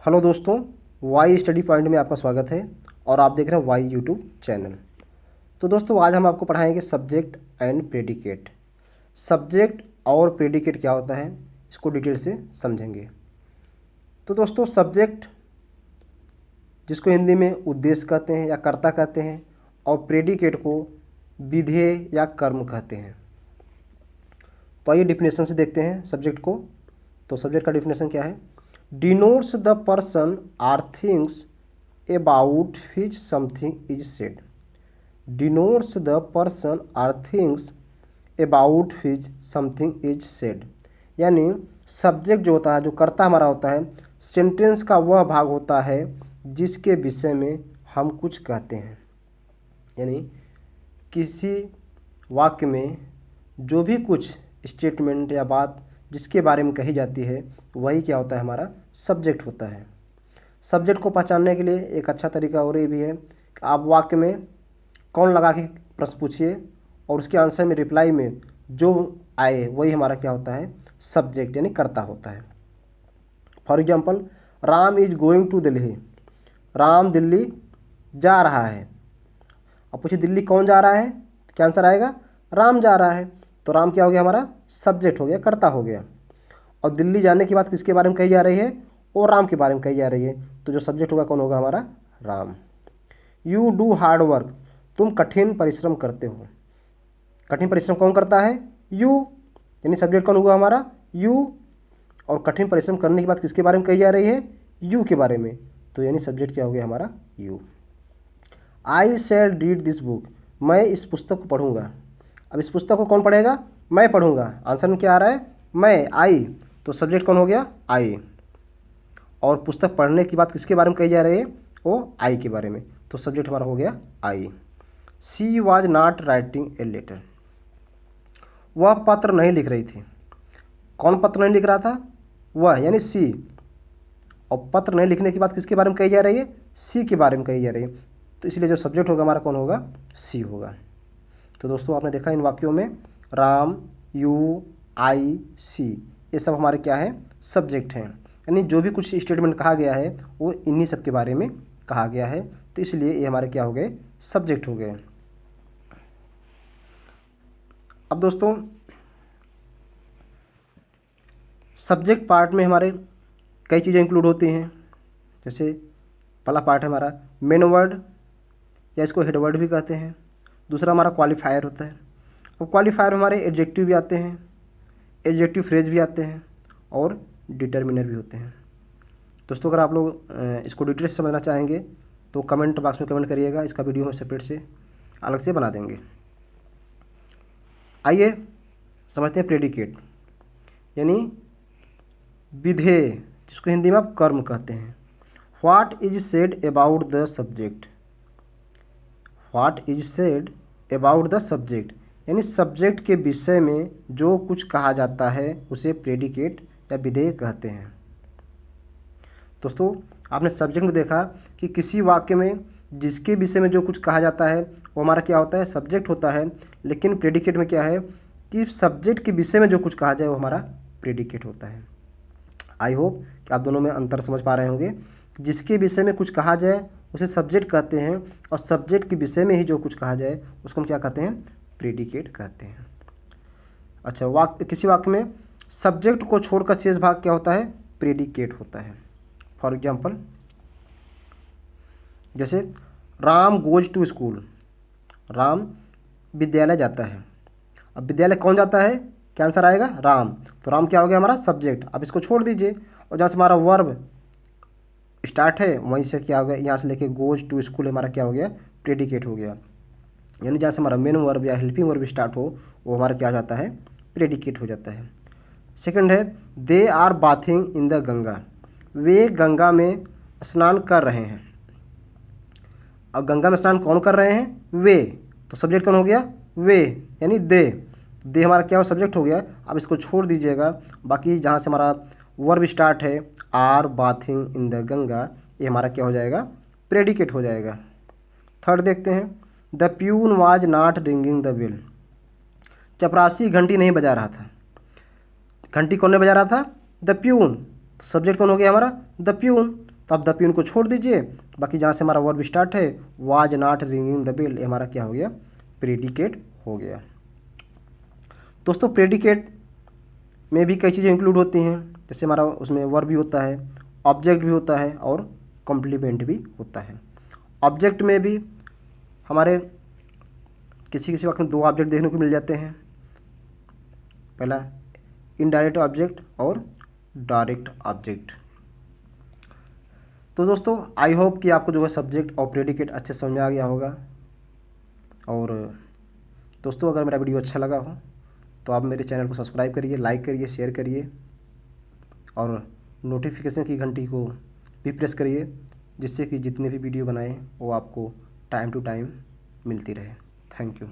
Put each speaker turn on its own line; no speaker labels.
Hello दोस्तों, Y study point में आपका स्वागत है और आप देख रहे हैं वाई यूट्यूब चैनल। तो दोस्तों आज हम आपको पढ़ाएंगे सब्जेक्ट एंड प्रेडिकेट। सब्जेक्ट और प्रेडिकेट क्या होता है इसको डिटेल से समझेंगे। तो दोस्तों सब्जेक्ट जिसको हिंदी में उद्देश्य कहते हैं या कर्ता कहते हैं और प्रेडिकेट को विधेय या कर्म कहते हैं। तो आइए डिफिनेशन से देखते हैं सब्जेक्ट को। तो सब्जेक्ट का डिफिनेशन क्या है? denotes the person or things about which something is said. Denotes the person or things about which something is said. यानी सब्जेक्ट जो होता है, जो कर्ता हमारा होता है, सेंटेंस का वह भाग होता है जिसके विषय में हम कुछ कहते हैं। यानी किसी वाक्य में जो भी कुछ स्टेटमेंट या बात जिसके बारे में कही जाती है वही क्या होता है, हमारा सब्जेक्ट होता है। सब्जेक्ट को पहचानने के लिए एक अच्छा तरीका और ये भी है कि आप वाक्य में कौन लगा के प्रश्न पूछिए और उसके आंसर में रिप्लाई में जो आए वही हमारा क्या होता है, सब्जेक्ट यानी कर्ता होता है। For example, Ram is going to Delhi. Ram Delhi जा रहा है। अब पूछिए दिल्ली कौन जा रहा है, क्या आंसर आएगा? राम जा रहा है। तो राम क्या हो गया, हमारा सब्जेक्ट हो गया, कर्ता हो गया। और दिल्ली जाने की बात किसके बारे में कही जा रही है? और राम के बारे में कही जा रही है। तो जो सब्जेक्ट होगा कौन होगा, हमारा Ram. You do hard work. तुम कठिन परिश्रम करते हो। कठिन परिश्रम कौन करता है? यू। यानी सब्जेक्ट कौन हुआ, हमारा यू। और कठिन परिश्रम करने की बात किसके बारे में कही जा रही है? यू के बारे में। तो यानी सब्जेक्ट क्या हो गया, हमारा you. I shall read this book. मैं इस पुस्तक को पढ़ूंगा। अब इस पुस्तक को कौन पढ़ेगा? मैं पढ़ूंगा। आंसर में क्या आ रहा है? मैं, आई। तो सब्जेक्ट कौन हो गया? आई। और पुस्तक पढ़ने की बात किसके बारे में कही जा रही है? वो आई के बारे में। तो सब्जेक्ट हमारा हो गया I. She was not writing a letter. वह पत्र नहीं लिख रही थी। कौन पत्र नहीं लिख रहा था? वह, यानी सी। और पत्र नहीं लिखने की बात किसके बारे में कही जा रही है? सी के बारे में कही जा रही है। तो इसलिए जो सब्जेक्ट होगा हमारा कौन होगा? सी होगा। तो दोस्तों आपने देखा इन वाक्यों में राम, यू, आई, सी, ये सब हमारे क्या है, सब्जेक्ट हैं। यानी जो भी कुछ स्टेटमेंट कहा गया है वो इन्हीं सब के बारे में कहा गया है। तो इसलिए ये हमारे क्या हो गए, सब्जेक्ट हो गए। अब दोस्तों सब्जेक्ट पार्ट में हमारे कई चीज़ें इंक्लूड होती हैं। जैसे पहला पार्ट है हमारा मेन वर्ड या इसको हेड वर्ड भी कहते हैं। दूसरा हमारा क्वालिफायर होता है। और क्वालिफायर हमारे एडजेक्टिव भी आते हैं, एडजेक्टिव फ्रेज भी आते हैं और डिटर्मिनर भी होते हैं। दोस्तों अगर आप लोग इसको डिटेल से समझना चाहेंगे तो कमेंट बॉक्स में कमेंट करिएगा, इसका वीडियो हम सेपरेट से अलग से बना देंगे। आइए समझते हैं प्रेडिकेट यानी विधेय, जिसको हिंदी में आप कर्म कहते हैं। What is said about the subject. What is said about the subject यानी सब्जेक्ट के विषय में जो कुछ कहा जाता है उसे प्रेडिकेट या विधेय कहते हैं। दोस्तों आपने सब्जेक्ट में देखा कि किसी वाक्य में जिसके विषय में जो कुछ कहा जाता है वो हमारा क्या होता है, सब्जेक्ट होता है। लेकिन प्रेडिकेट में क्या है कि सब्जेक्ट के विषय में जो कुछ कहा जाए वो हमारा प्रेडिकेट होता है। आई होप कि आप दोनों में अंतर समझ पा रहे होंगे। जिसके विषय में कुछ कहा जाए उसे सब्जेक्ट कहते हैं और सब्जेक्ट के विषय में ही जो कुछ कहा जाए उसको हम क्या कहते हैं, प्रेडिकेट कहते हैं। अच्छा, किसी वाक्य में सब्जेक्ट को छोड़कर शेष भाग क्या होता है, प्रेडिकेट होता है। फॉर एग्जांपल जैसे Ram goes to school. Ram विद्यालय जाता है। अब विद्यालय कौन जाता है, क्या आंसर आएगा? राम। तो राम क्या हो गया, हमारा सब्जेक्ट। अब इसको छोड़ दीजिए और जहाँ से हमारा वर्ब स्टार्ट है वहीं से क्या हो गया, यहाँ से लेके गोज टू स्कूल हमारा क्या हो गया, प्रेडिकेट हो गया। यानी जहाँ से हमारा मेन वर्ब या हेल्पिंग वर्ब स्टार्ट हो वो हमारा क्या हो जाता है, प्रेडिकेट हो जाता है। सेकंड है they are bathing in the Ganga. वे गंगा में स्नान कर रहे हैं। अब गंगा में स्नान कौन कर रहे हैं, वे। तो सब्जेक्ट कौन हो गया, वे, यानी दे हमारा क्या हो, सब्जेक्ट हो गया। अब इसको छोड़ दीजिएगा, बाकी जहाँ से हमारा वर्ब स्टार्ट है are bathing in the Ganga, ये हमारा क्या हो जाएगा, प्रेडिकेट हो जाएगा। थर्ड देखते हैं the peon was not ringing the bell. चपरासी घंटी नहीं बजा रहा था। घंटी कौन ने बजा रहा था, द प्यून। सब्जेक्ट कौन हो गया हमारा, द प्यून। तो आप द प्यून को छोड़ दीजिए, बाकी जहाँ से हमारा वर्ब स्टार्ट है was not ringing the bell, ये हमारा क्या हो गया, प्रेडिकेट हो गया। दोस्तों प्रेडिकेट में भी कई चीज़ें इंक्लूड होती हैं, जैसे हमारा उसमें वर्ब भी होता है, ऑब्जेक्ट भी होता है और कॉम्प्लीमेंट भी होता है। ऑब्जेक्ट में भी हमारे किसी किसी वक्त में दो ऑब्जेक्ट देखने को मिल जाते हैं, पहला इनडायरेक्ट ऑब्जेक्ट और डायरेक्ट ऑब्जेक्ट। तो दोस्तों आई होप कि आपको जो है सब्जेक्ट और प्रेडिकेट अच्छे समझ में आ गया होगा। और दोस्तों अगर मेरा वीडियो अच्छा लगा हो तो आप मेरे चैनल को सब्सक्राइब करिए, लाइक करिए, शेयर करिए और नोटिफिकेशन की घंटी को भी प्रेस करिए, जिससे कि जितने भी वीडियो बनाएं वो आपको टाइम टू टाइम मिलती रहे। Thank you.